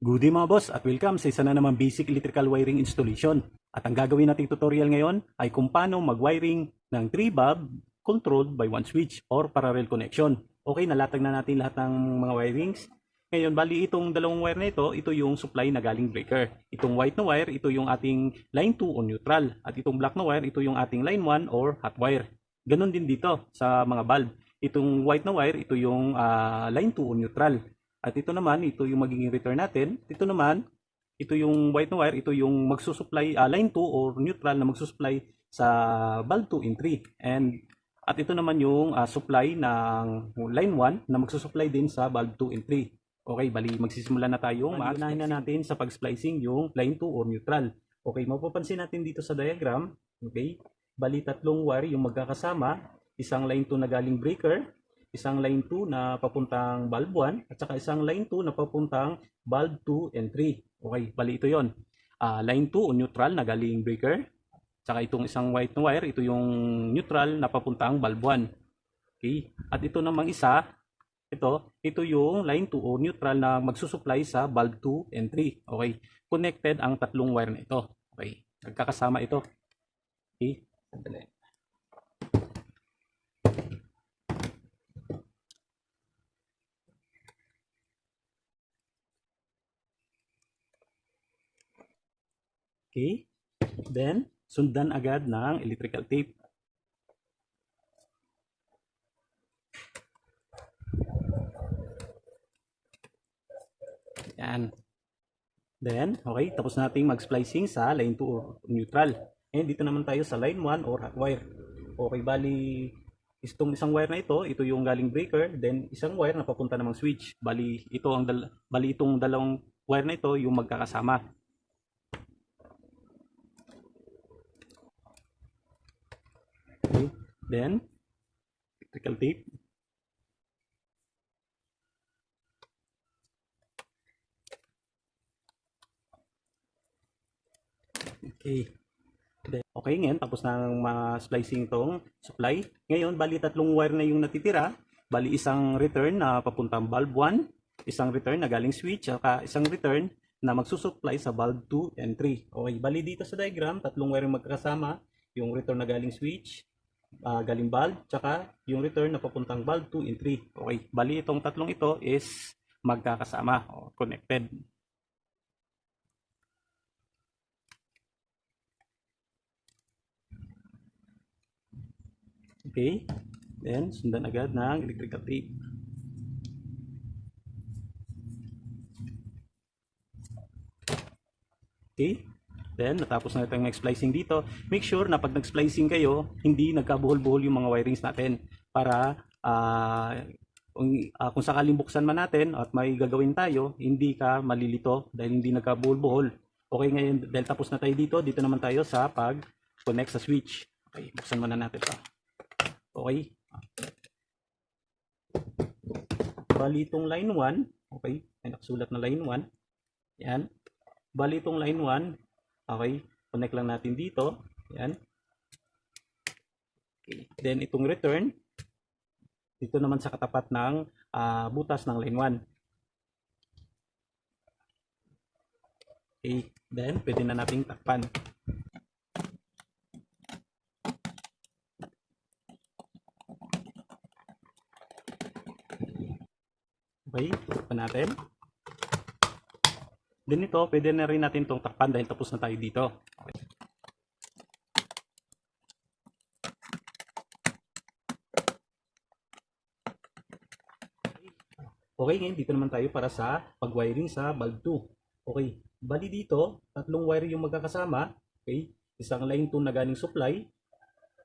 Good day mga boss at welcome sa isa na naman basic electrical wiring installation. At ang gagawin nating tutorial ngayon ay kung paano mag-wiring ng 3 bulb controlled by one switch or parallel connection. Okay, nalatag na natin lahat ng mga wirings. Ngayon, bali itong dalawang wire na ito yung supply na galing breaker. Itong white na wire, ito yung ating line 2 o neutral. At itong black na wire, ito yung ating line 1 or hot wire. Ganon din dito sa mga bulb. Itong white na wire, ito yung line 2 o neutral. At ito naman, ito yung magiging return natin. Ito naman, ito yung white na wire, ito yung magsusupply, line 2 or neutral na magsusupply sa bulb 2 and 3. At ito naman yung supply ng line 1 na magsusupply din sa bulb 2 and 3. Okay, bali magsisimula na tayong unahin na natin sa pag-splicing yung line 2 or neutral. Okay, mapapansin natin dito sa diagram, okay, bali tatlong wire yung magkakasama, isang line 2 na galing breaker, isang line 2 na papuntang bulb 1 at saka isang line 2 na papuntang bulb 2 and 3. Okay, bali ito yon. Line 2 o neutral na galing breaker. Saka itong isang white na wire, ito yung neutral na papuntang bulb 1. Okay, at ito namang isa, ito yung line 2 o neutral na magsusupply sa bulb 2 and 3. Okay, connected ang tatlong wire na ito. Okay, nagkakasama ito. Okay, sandali. Okay, then sundan agad ng electrical tape. Yan. Then, okay, tapos nating mag-splicing sa line 2 or neutral. And dito naman tayo sa line 1 or hot wire. Okay, bali itong isang wire na ito yung galing breaker, then isang wire na papunta namang switch. Bali itong dalawang wire na ito yung magkakasama. Okay, then electrical tape. Okay, ngayon tapos na ang splicing itong supply. Ngayon, bali tatlong wire na yung natitira. Bali isang return na papuntang bulb 1, isang return na galing switch, at isang return na magsusupply sa bulb 2 and 3. Okay, bali dito sa diagram, tatlong wire magkakasama. Yung return na galing switch, galing bulb, tsaka yung return na papuntang bulb 2 and 3. Okay, bali itong tatlong ito is magkakasama o connected. Okay, then sundan agad ng electrical tape. Okay, then natapos na itong splicing dito. Make sure na pag nag-splicing kayo, hindi nagkabuhol-buhol yung mga wirings natin para kung sakaling buksan man natin at may gagawin tayo, hindi ka malilito dahil hindi nagkabuhol-buhol. Okay, ngayon dahil tapos na tayo dito naman tayo sa pag-connect sa switch. Okay, buksan muna natin ito. Okay. Bali itong line 1, okay, may nakasulat na line 1. Yan. Bali itong line 1, okay, connect lang natin dito. Yan. Okay. Then itong return, dito naman sa katapat ng butas ng line 1. Okay. Then pwede na nating takpan. Okay, takpan natin. Then ito, pwede na rin natin itong takpan dahil tapos na tayo dito. Okay. Okay, ngayon dito naman tayo para sa pag-wiring sa bulb 2. Okay, bali dito, tatlong wire yung magkakasama. Okay, isang line 2 na galing supply,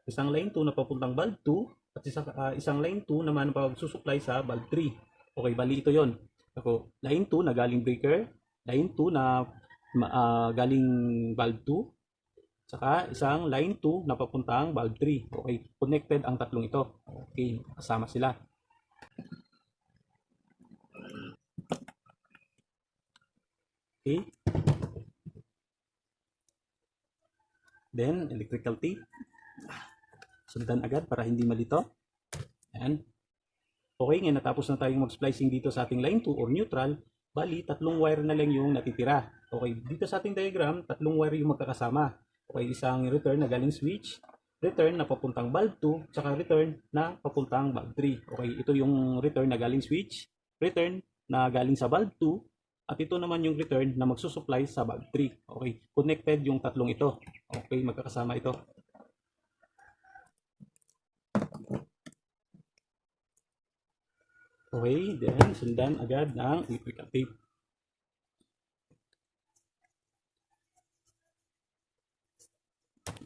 isang line 2 na papuntang bulb 2, at isang line 2 naman na pagsusupply sa bulb 3. Okay, bali ito yon. Ako, line 2 na galing breaker, line 2 na galing bulb 2, saka isang line 2 na papuntang bulb 3. Okay, connected ang tatlong ito. Okay, kasama sila. Okay. Then, electrical tape. Sundan agad para hindi malito. Ayan. Okay, ngayon natapos na tayong mag-splicing dito sa ating line 2 or neutral. Bali, tatlong wire na lang yung natitira. Okay, dito sa ating diagram, tatlong wire yung magkakasama. Okay, isang return na galing switch, return na papuntang bulb 2, tsaka return na papuntang bulb 3. Okay, ito yung return na galing switch, return na galing sa bulb 2, at ito naman yung return na magsusupply sa bulb 3. Okay, connected yung tatlong ito. Okay, magkakasama ito. Okay, then sundan agad ng electrical tape.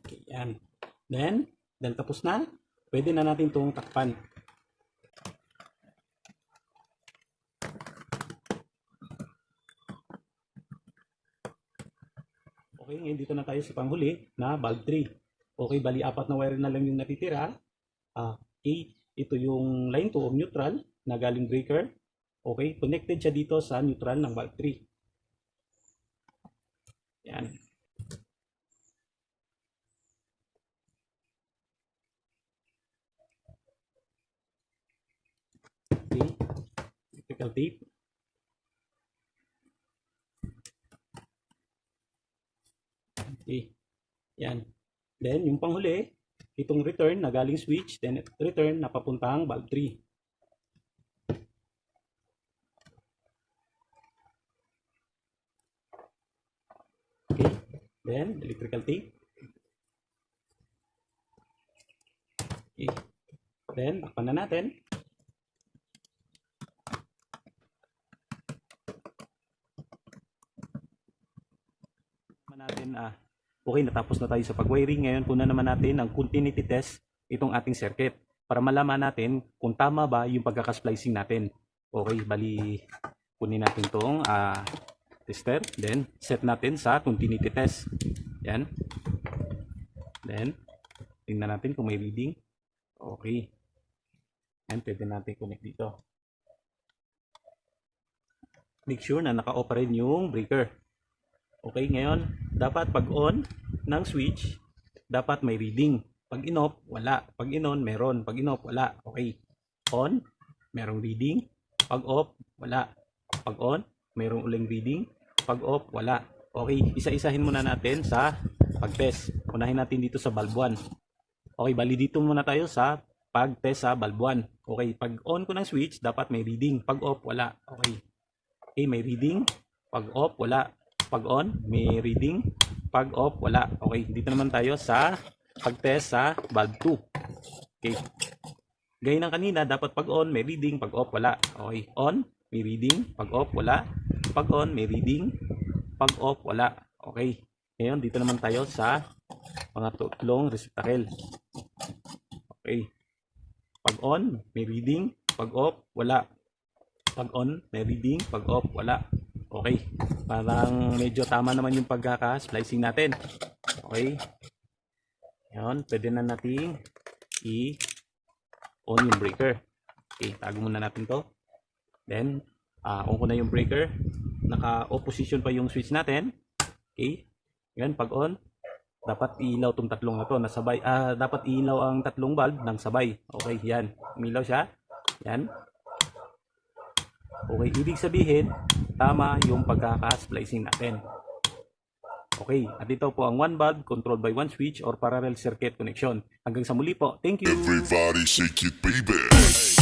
Okay, yan. Then tapos na, pwede na natin itong takpan. Okay, ngayon dito na tayo sa panghuli na bulb 3. Okay, bali apat na wire na lang yung natitira. Okay, ito yung line 2 of neutral na galing breaker. Okay, connected siya dito sa neutral ng bulb 3. Yan. Okay, electrical tape. Okay, yan. Then, yung panghuli, itong return na galing switch, then return na papuntang bulb 3. Okay, then electrical tape. Okay, then takpan na natin. Okay, natapos na tayo sa pag-wiring. Ngayon, kunan naman natin ang continuity test itong ating circuit para malaman natin kung tama ba yung pagkakasplicing natin. Okay, bali kunin natin itong tester, then set natin sa continuity test. Yan. Then, tingnan natin kung may reading. Okay. And pwede natin connect dito. Make sure na naka-operate yung breaker. Okay, ngayon, dapat pag on ng switch, dapat may reading. Pag in-off, wala. Pag in-on, meron. Pag in-off, wala. Okay. On, merong reading. Pag off, wala. Pag on, merong uling reading. Pag off, wala. Okay, isa-isahin muna natin sa pag-test. Unahin natin dito sa bulb 1. Okay, bali dito muna tayo sa pag-test sa bulb 1. Okay, pag on ko ng switch, dapat may reading. Pag off, wala. Okay. Okay, may reading. Pag off, wala. Pag on, may reading. Pag off, wala. Okay, dito naman tayo sa pag-test sa bulb 2. Okay. Gaya ng kanina, dapat pag on, may reading. Pag off, wala. Okay, on, may reading. Pag off, wala. Pag on, may reading. Pag off, wala. Okay. Ngayon, dito naman tayo sa mga tatlong receptacle. Okay. Pag on, may reading. Pag off, wala. Pag on, may reading. Pag off, wala. Okay. Parang medyo tama naman yung pagkaka-splicing natin. Okay. Ngayon, pwede na nating i-on yung breaker. Okay, tago muna natin to. Then, on ko na yung breaker. Naka-opposition pa yung switch natin. Okay. Ngayon, pag on, dapat iilaw tong tatlong na to. Nasabay, dapat iilaw ang tatlong bulb ng sabay. Okay, yan. Umilaw siya. Yan. Okay, ibig sabihin, tama yung pagkaka-splicing natin. Okay, at ito po ang one bulb controlled by one switch or parallel circuit connection. Hanggang sa muli po. Thank you! Everybody shake it, baby!